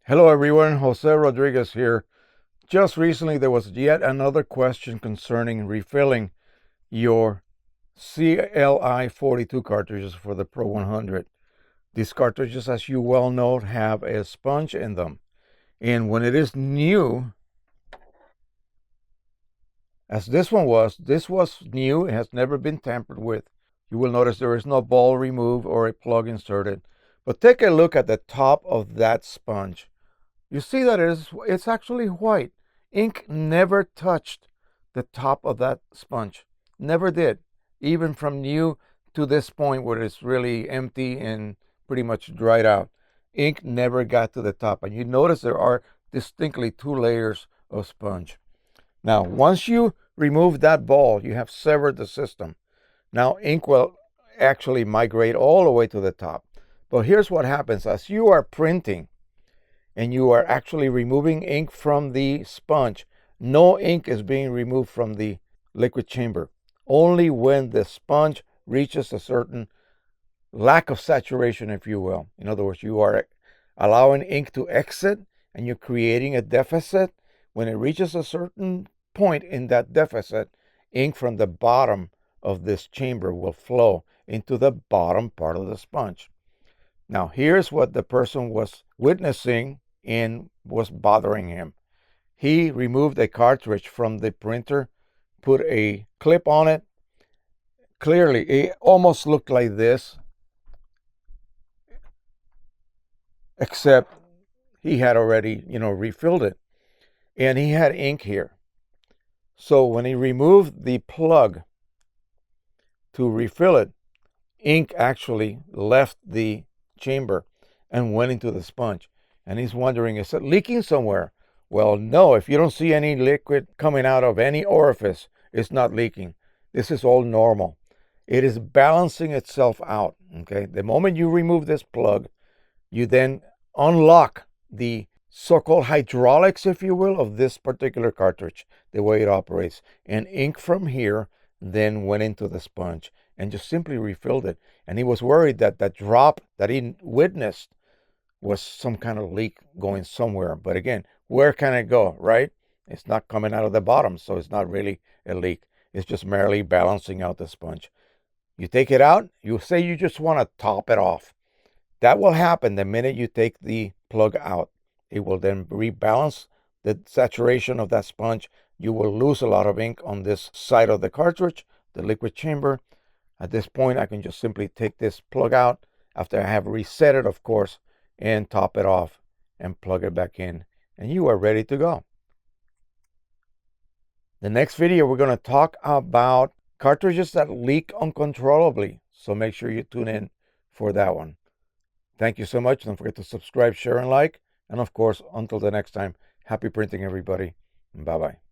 Hello everyone, Jose Rodriguez here. Just recently there was yet another question concerning refilling your CLI 42 cartridges for the Pro 100. These cartridges, as you well know, have a sponge in them. And when it is new, as this was new, it has never been tampered with. You will notice there is no ball removed or a plug inserted. But take a look at the top of that sponge. You see that it's actually white. Ink never touched the top of that sponge. Never did. Even from new to this point where it's really empty and pretty much dried out. Ink never got to the top. And you notice there are distinctly 2 layers of sponge. Now, once you remove that ball, you have severed the system. Now, ink will actually migrate all the way to the top. But here's what happens. As you are printing, and you are actually removing ink from the sponge, no ink is being removed from the liquid chamber. Only when the sponge reaches a certain lack of saturation, if you will. In other words, you are allowing ink to exit and you're creating a deficit. When it reaches a certain point in that deficit, ink from the bottom of this chamber will flow into the bottom part of the sponge. Now, here's what the person was witnessing and was bothering him. He removed a cartridge from the printer, put a clip on it. Clearly, it almost looked like this, except he had already, refilled it. And he had ink here. So when he removed the plug to refill it, ink actually left the chamber and went into the sponge. And he's wondering, is it leaking somewhere? Well, no, if you don't see any liquid coming out of any orifice, it's not leaking. This is all normal. It is balancing itself out, okay? The moment you remove this plug, you then unlock the so-called hydraulics, if you will, of this particular cartridge, the way it operates. And ink from here then went into the sponge and just simply refilled it. And he was worried that that drop that he witnessed was some kind of leak going somewhere. But again, where can it go, right? It's not coming out of the bottom, so it's not really a leak. It's just merely balancing out the sponge. You take it out, you say you just want to top it off. That will happen the minute you take the plug out. It will then rebalance the saturation of that sponge. You will lose a lot of ink on this side of the cartridge, the liquid chamber. At this point, I can just simply take this plug out after I have reset it, of course, and top it off and plug it back in, and you are ready to go. The next video, we're going to talk about cartridges that leak uncontrollably, so make sure you tune in for that one. Thank you so much. Don't forget to subscribe, share, and like. And of course, until the next time, happy printing, everybody. Bye-bye.